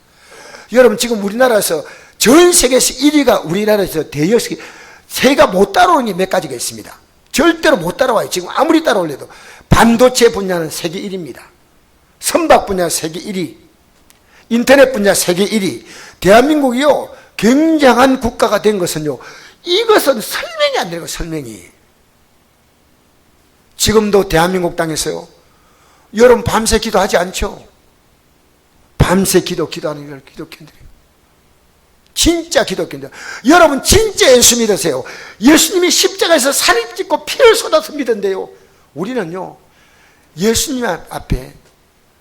여러분, 지금 우리나라에서 전 세계에서 1위가 우리나라에서 대여섯 개, 세가 못 따라오는 게 몇 가지가 있습니다. 절대로 못 따라와요. 지금 아무리 따라올래도. 반도체 분야는 세계 1위입니다. 선박 분야 세계 1위, 인터넷 분야 세계 1위. 대한민국이요, 굉장한 국가가 된 것은요, 이것은 설명이 안 되는 거예요. 설명이. 지금도 대한민국 땅에서요, 여러분 밤새 기도하지 않죠? 밤새 기도하는 걸 기독교인들이에요. 진짜 기독교인들. 여러분 진짜 예수 믿으세요. 예수님이 십자가에서 살을 찢고 피를 쏟아서 믿은데요, 우리는요, 예수님 앞에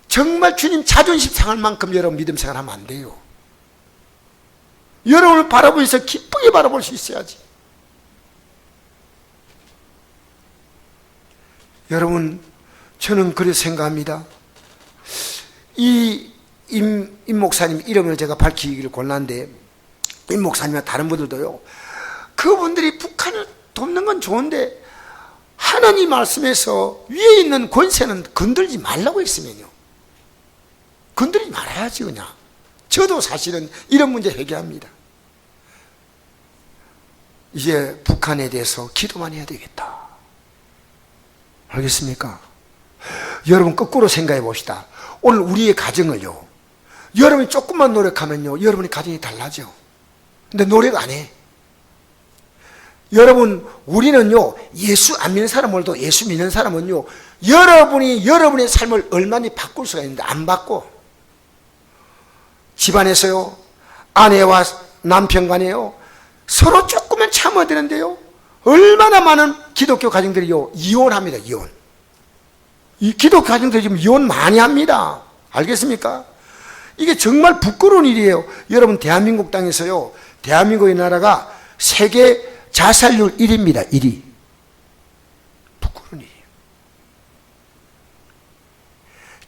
정말 주님 자존심 상할 만큼 여러분 믿음 생활하면 안 돼요. 여러분을 바라보면서 기쁘게 바라볼 수 있어야지. 여러분, 저는 그렇게 생각합니다. 임 목사님 이름을 제가 밝히기를 곤란한데, 임 목사님과 다른 분들도요, 그분들이 북한을 돕는 건 좋은데 하나님 말씀에서 위에 있는 권세는 건들지 말라고 했으면요, 건들지 말아야지. 그냥 저도 사실은 이런 문제 해결합니다. 이제 북한에 대해서 기도만 해야 되겠다. 알겠습니까? 여러분 거꾸로 생각해 봅시다. 오늘 우리의 가정을요, 여러분이 조금만 노력하면요, 여러분의 가정이 달라져. 근데 노력 안 해. 여러분, 우리는요, 예수 안 믿는 사람들도 예수 믿는 사람은요, 여러분이 여러분의 삶을 얼마나 바꿀 수가 있는데 안 바꿔. 집안에서요, 아내와 남편 간에요, 서로 조금만 참아야 되는데요, 얼마나 많은 기독교 가정들이요, 이혼합니다. 이혼. 이 기독교 가정들이 지금 이혼 많이 합니다. 알겠습니까? 이게 정말 부끄러운 일이에요. 여러분, 대한민국 땅에서요, 대한민국의 나라가 세계 자살률 1위입니다. 1위. 부끄러운 일이에요.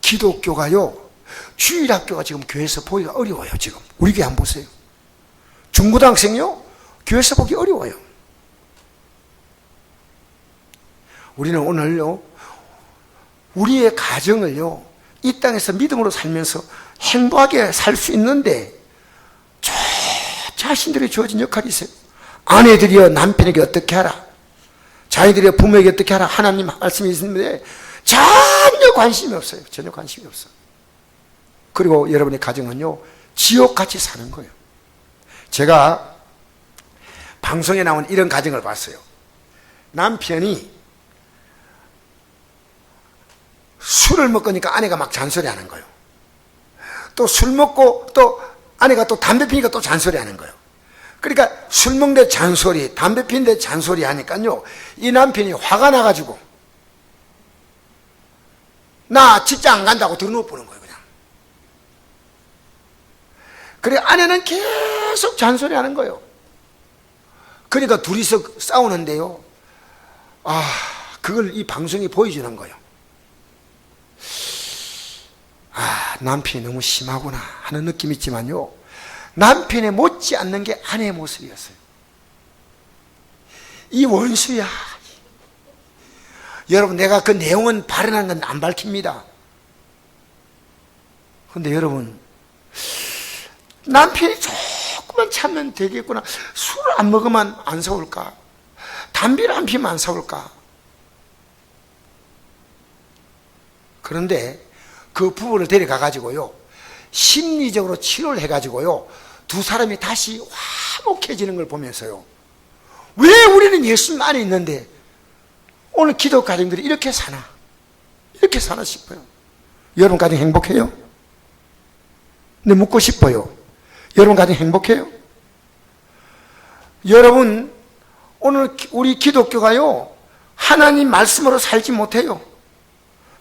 기독교가요, 주일학교가 지금 교회에서 보기가 어려워요. 지금 우리 교회 한번 보세요. 중고등학생요, 교회에서 보기 어려워요. 우리는 오늘요, 우리의 가정을요, 이 땅에서 믿음으로 살면서 행복하게 살 수 있는데 저 자신들이 주어진 역할이 있어요. 아내들이여 남편에게 어떻게 하라, 자녀들이여 부모에게 어떻게 하라, 하나님 말씀이 있는데 전혀 관심이 없어요. 전혀 관심이 없어. 그리고 여러분의 가정은요, 지옥같이 사는 거예요. 제가 방송에 나온 이런 가정을 봤어요. 남편이 술을 먹으니까 아내가 막 잔소리하는 거예요. 또 술 먹고 또 아내가 또 담배 피니까 또 잔소리하는 거예요. 그러니까 술 먹는데 잔소리, 담배 피는데 잔소리 하니까요, 이 남편이 화가 나가지고 나 직장 안 간다고 들어놓고 보는 거예요. 그냥. 그래 아내는 계속 잔소리하는 거예요. 그러니까 둘이서 싸우는데요, 그걸 이 방송이 보여주는 거예요. 남편이 너무 심하구나 하는 느낌이 있지만요, 남편에 못지 않는 게 아내의 모습이었어요. 이 원수야. 여러분, 내가 그 내용은 발언한 건 안 밝힙니다. 그런데 여러분, 남편이 조금만 참으면 되겠구나, 술을 안 먹으면 안 싸울까, 담배를 안 피면 안 싸울까. 그런데 그 부부를 데려가 가지고요, 심리적으로 치료를 해 가지고요, 두 사람이 다시 화목해지는 걸 보면서요, 왜 우리는 예수님 안에 있는데 오늘 기독 가정들이 이렇게 사나, 이렇게 사나 싶어요. 여러분 가정 행복해요? 근데 묻고 싶어요. 여러분 가정 행복해요? 여러분, 오늘 우리 기독교가요, 하나님 말씀으로 살지 못해요.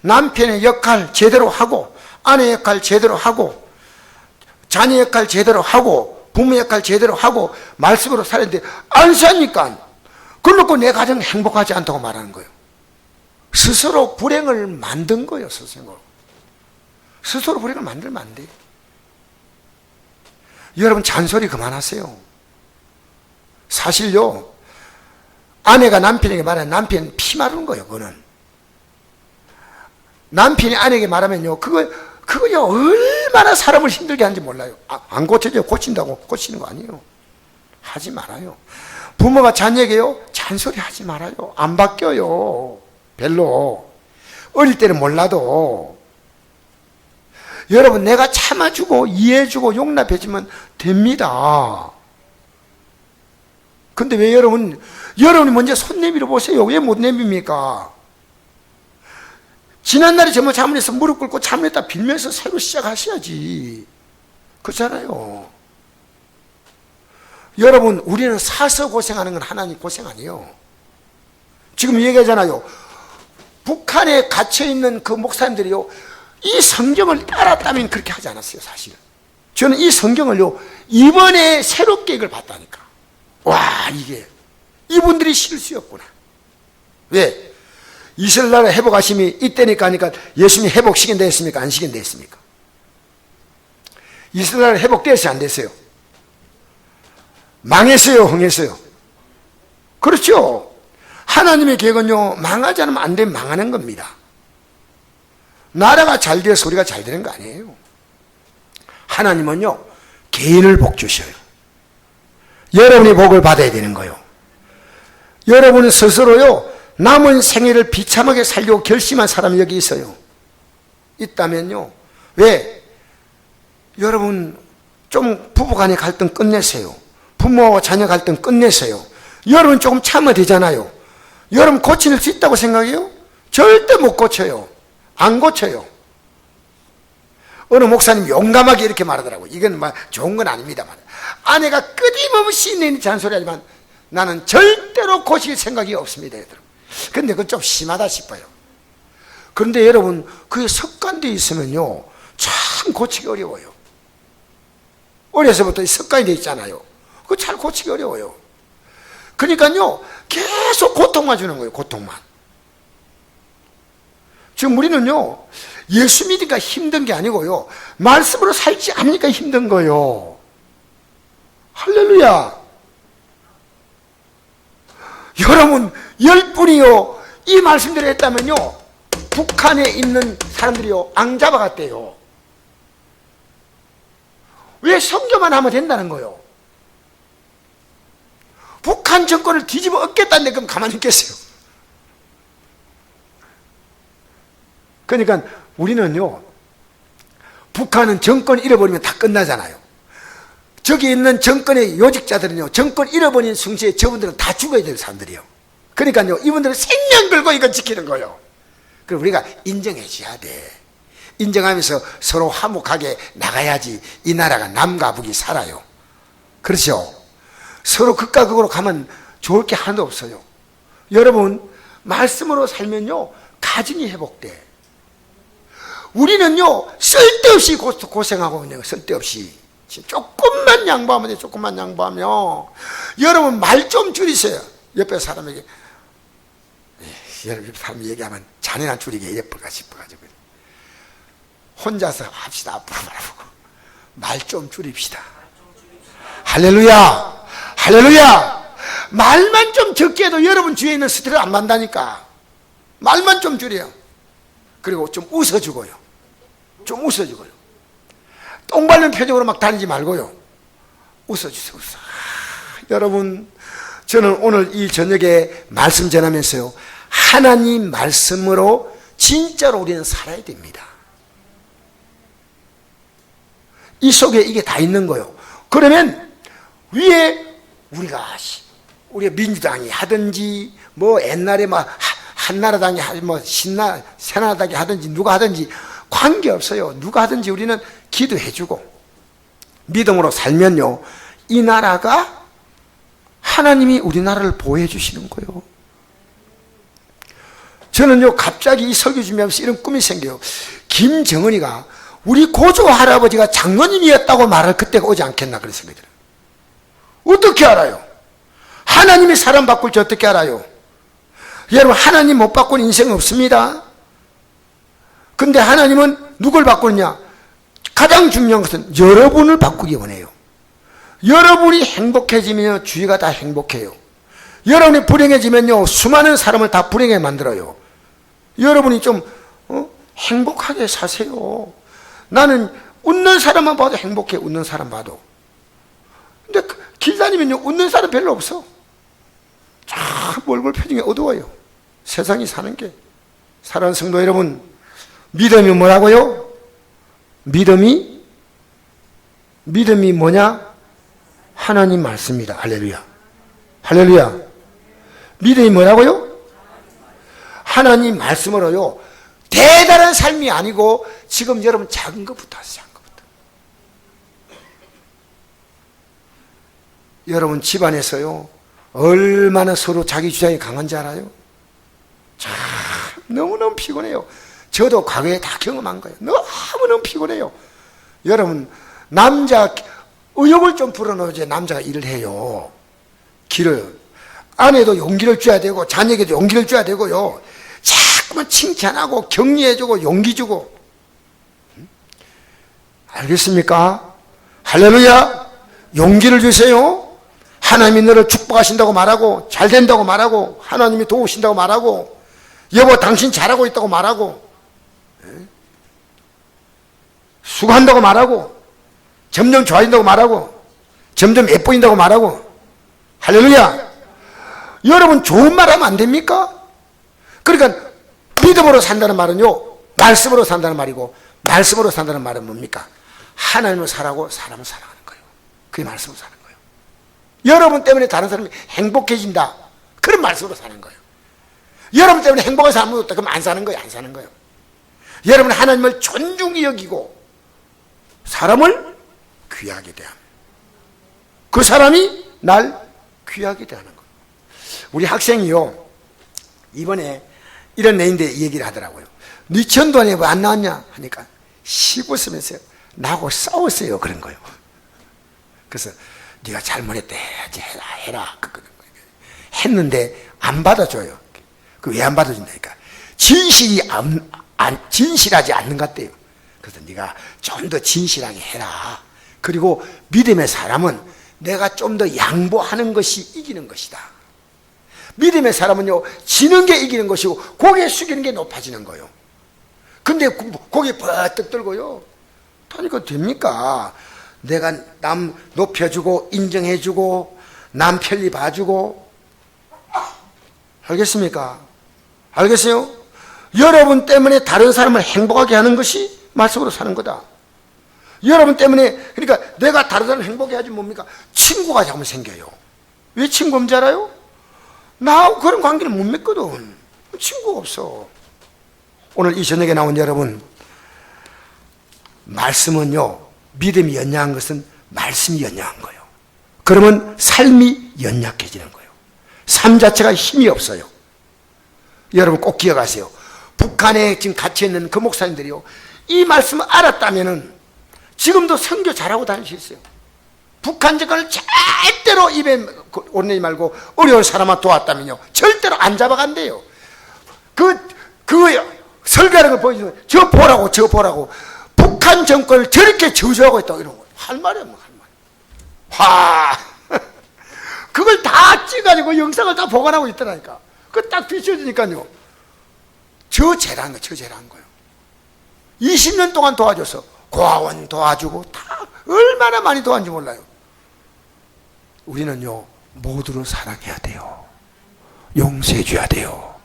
남편의 역할 제대로 하고, 아내 역할 제대로 하고, 자녀 역할 제대로 하고, 부모 역할 제대로 하고, 말씀으로 살았는데 안 사니까, 그러고 내 가정 행복하지 않다고 말하는 거예요. 스스로 불행을 만든 거예요. 스스로 불행을 만들면 안 돼요. 여러분, 잔소리 그만하세요. 사실요, 아내가 남편에게 말하면 남편 피 마르는 거예요. 그거는 남편이 아내에게 말하면요, 그거요, 얼마나 사람을 힘들게 하는지 몰라요. 안 고쳐져요. 고친다고 고치는 거 아니에요. 하지 말아요. 부모가 자녀에게요, 잔소리 하지 말아요. 안 바뀌어요. 별로. 어릴 때는 몰라도. 여러분, 내가 참아주고 이해해주고 용납해주면 됩니다. 근데 왜 여러분이 먼저 손 내밀어 보세요. 왜 못 내밉니까? 지난날에 잘못해서 무릎 꿇고 잘못했다 빌면서 새로 시작하셔야지. 그렇잖아요. 여러분, 우리는 사서 고생하는 건 하나님 고생 아니에요. 지금 얘기하잖아요. 북한에 갇혀있는 그 목사님들이요, 이 성경을 알았다면 그렇게 하지 않았어요, 사실은. 저는 이 성경을요, 이번에 새롭게 이걸 봤다니까. 와, 이게 이분들이 실수였구나. 왜? 이스라엘 나라 회복하심이 이때니까 하니까 예수님이 회복시킨다 했습니까? 안 시킨다 했습니까? 이스라엘 회복됐어요? 안 됐어요? 망했어요? 흥했어요? 그렇죠. 하나님의 계획은요, 망하지 않으면 안 되면 망하는 겁니다. 나라가 잘 돼서 우리가 잘 되는 거 아니에요. 하나님은요, 개인을 복 주셔요. 여러분이 복을 받아야 되는 거예요. 여러분은 스스로요, 남은 생애를 비참하게 살려고 결심한 사람이 여기 있어요. 있다면요. 왜? 여러분, 좀 부부간의 갈등 끝내세요. 부모와 자녀 갈등 끝내세요. 여러분 조금 참아야 되잖아요. 여러분 고칠 수 있다고 생각해요? 절대 못 고쳐요. 안 고쳐요. 어느 목사님 용감하게 이렇게 말하더라고요. 이건 좋은 건 아닙니다만. 아내가 끊임없이 내 잔소리하지만 나는 절대로 고칠 생각이 없습니다. 근데 그건 좀 심하다 싶어요. 그런데 여러분, 그게 습관되어 있으면요, 참 고치기 어려워요. 어려서부터 습관이 되어 있잖아요. 그거 잘 고치기 어려워요. 그러니까요, 계속 고통만 주는 거예요, 고통만. 지금 우리는요, 예수 믿으니까 힘든 게 아니고요, 말씀으로 살지 않으니까 힘든 거예요. 할렐루야. 여러분, 10분이요, 이 말씀대로 했다면요, 북한에 있는 사람들이요, 앙 잡아갔대요. 왜 선교만 하면 된다는 거예요? 북한 정권을 뒤집어 엎겠다는데 그럼 가만히 있겠어요? 그러니까 우리는요, 북한은 정권 잃어버리면 다 끝나잖아요. 저기 있는 정권의 요직자들은요, 정권 잃어버린 순시에 저분들은 다 죽어야 될 사람들이에요. 그러니까요, 이분들은 생명 걸고 이거 지키는 거예요. 그럼 우리가 인정해 줘야 돼. 인정하면서 서로 화목하게 나가야지 이 나라가 남과 북이 살아요. 그렇죠? 서로 극과 극으로 가면 좋을 게 하나도 없어요. 여러분, 말씀으로 살면요, 가정이 회복돼. 우리는요, 쓸데없이 고생하고 있네요. 쓸데없이. 조금만 양보하면 돼. 조금만 양보하면. 여러분, 말 좀 줄이세요. 옆에 사람에게, 옆에 사람 얘기하면 자네나 줄이게 예쁠까 싶어가지고. 혼자서 합시다. 앞으로 말하고. 말 좀 줄입시다. 할렐루야. 할렐루야. 말만 좀 적게 해도 여러분 주위에 있는 스트레스 안 받는다니까. 말만 좀 줄여요. 그리고 좀 웃어주고요. 좀 웃어주고요. 똥 밟는 표정으로 막 다니지 말고요. 웃어주세요. 웃어. 여러분, 저는 오늘 이 저녁에 말씀 전하면서요, 하나님 말씀으로 진짜로 우리는 살아야 됩니다. 이 속에 이게 다 있는 거예요. 그러면 위에 우리가 민주당이 하든지 뭐 옛날에 막 한나라당이 뭐 새나라당이 하든지 누가 하든지 관계없어요. 누가 하든지 우리는 기도해주고 믿음으로 살면요, 이 나라가 하나님이 우리나라를 보호해 주시는 거예요. 저는요, 갑자기 이 설교 준비하면서 이런 꿈이 생겨요. 김정은이가 우리 고조 할아버지가 장로님이었다고 말할 그때가 오지 않겠나 그런 생각이 들어요. 어떻게 알아요? 하나님이 사람 바꿀 줄 어떻게 알아요? 여러분, 하나님 못 바꾸는 인생 없습니다. 근데 하나님은 누굴 바꾸느냐? 가장 중요한 것은 여러분을 바꾸기 원해요. 여러분이 행복해지면 주위가 다 행복해요. 여러분이 불행해지면요, 수많은 사람을 다 불행하게 만들어요. 여러분이 좀 행복하게 사세요. 나는 웃는 사람만 봐도 행복해. 웃는 사람 봐도. 근데 길 다니면요, 웃는 사람 별로 없어. 참 얼굴 표정이 어두워요. 세상이 사는 게. 사랑하는 성도 여러분, 믿음이 뭐라고요? 믿음이 뭐냐? 하나님 말씀입니다. 할렐루야. 할렐루야. 믿음이 뭐라고요? 하나님 말씀으로요. 대단한 삶이 아니고 지금 여러분 작은 것부터 하세요. 작은 것부터. 여러분 집안에서요, 얼마나 서로 자기 주장이 강한지 알아요? 참 너무너무 피곤해요. 저도 과거에 다 경험한 거예요. 너무너무 피곤해요. 여러분, 남자 의욕을 좀 불어넣어야지 남자가 일을 해요. 길을. 아내도 용기를 줘야 되고 자녀에게도 용기를 줘야 되고요. 자꾸만 칭찬하고 격려해주고 용기 주고. 알겠습니까? 할렐루야. 용기를 주세요. 하나님이 너를 축복하신다고 말하고 잘 된다고 말하고 하나님이 도우신다고 말하고 여보 당신 잘하고 있다고 말하고 수고한다고 말하고 점점 좋아진다고 말하고 점점 예뻐진다고 말하고. 할렐루야. 여러분 좋은 말 하면 안 됩니까? 그러니까 믿음으로 산다는 말은요, 말씀으로 산다는 말이고, 말씀으로 산다는 말은 뭡니까? 하나님을 사랑하고 사람을 사랑하는 거예요. 그게 말씀으로 사는 거예요. 여러분 때문에 다른 사람이 행복해진다, 그런 말씀으로 사는 거예요. 여러분 때문에 행복한 사람이 없다, 그럼 안 사는 거예요. 안 사는 거예요. 여러분 하나님을 존중히 여기고 사람을 귀하게 대하면 그 사람이 날 귀하게 대하는 거예요. 우리 학생이요, 이번에 이런 내인데 얘기를 하더라고요. 네 전도안에 왜 안 나왔냐 하니까 시고 쓰면서요, 나하고 싸웠어요. 그런 거예요. 그래서 네가 잘못했대, 해야지, 해라. 했는데 안 받아줘요. 그 왜 안 받아준다니까? 진실하지 않는 것 같대요. 그래서 네가 좀 더 진실하게 해라. 그리고 믿음의 사람은 내가 좀 더 양보하는 것이 이기는 것이다. 믿음의 사람은요, 지는 게 이기는 것이고 고개 숙이는 게 높아지는 거예요. 근데 고개 버뜩 들고요, 그러니까 됩니까? 내가 남 높여주고 인정해주고 남 편리 봐주고. 알겠습니까? 알겠어요? 여러분 때문에 다른 사람을 행복하게 하는 것이 말씀으로 사는 거다. 여러분 때문에, 그러니까 내가 다른 사람을 행복하게 하지 뭡니까? 친구가 자꾸 생겨요. 왜 친구인 줄 알아요? 나하고 그런 관계를 못 맺거든. 친구가 없어. 오늘 이 저녁에 나온 여러분, 말씀은요, 믿음이 연약한 것은 말씀이 연약한 거예요. 그러면 삶이 연약해지는 거예요. 삶 자체가 힘이 없어요. 여러분 꼭 기억하세요. 북한에 지금 갇혀 있는 그 목사님들이요, 이 말씀을 알았다면은 지금도 선교 잘하고 다닐 수 있어요. 북한 정권을 절대로 입에 올리지 말고 어려운 사람만 도왔다면요, 절대로 안 잡아간대요. 그 설교하는 걸 보여주면 저 보라고 북한 정권을 저렇게 저주하고 있다고 이런 거예요. 할 말이야 뭐, 할 말. 그걸 다 찍어가지고 영상을 다 보관하고 있더라니까. 그 딱 비춰주니까요, 저 죄라는 거예요. 20년 동안 도와줘서 고아원 도와주고 다 얼마나 많이 도와준지 몰라요. 우리는요, 모두를 사랑해야 돼요. 용서해 줘야 돼요.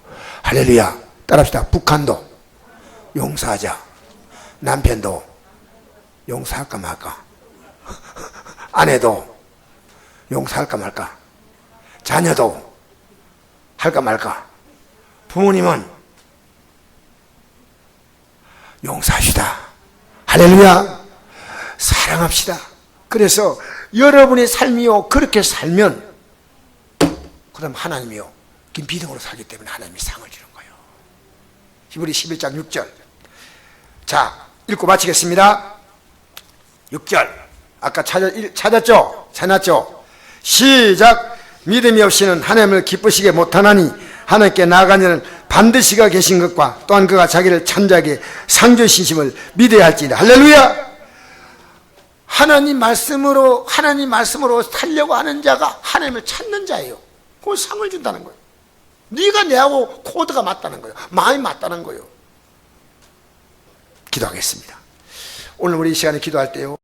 할렐루야. 따라합시다. 북한도 용서하자. 남편도 용서할까 말까. 아내도 용서할까 말까. 자녀도 할까 말까. 부모님은 용서합시다. 할렐루야. 사랑합시다. 그래서 여러분의 삶이요, 그렇게 살면 그 다음 하나님이요, 믿음으로 살기 때문에 하나님이 상을 주는 거예요. 히브리 11장 6절. 자, 읽고 마치겠습니다. 6절. 아까 찾았죠? 시작. 믿음이 없이는 하나님을 기쁘시게 못하나니 하나님께 나아가는 자는 반드시 그가 계신 것과 또한 그가 자기를 참자게 상주신심을 믿어야 할지니라. 할렐루야. 하나님 말씀으로 살려고 하는 자가 하나님을 찾는 자예요. 그걸 상을 준다는 거예요. 네가 내하고 코드가 맞다는 거예요. 마음이 맞다는 거예요. 기도하겠습니다. 오늘 우리 이 시간에 기도할 때요,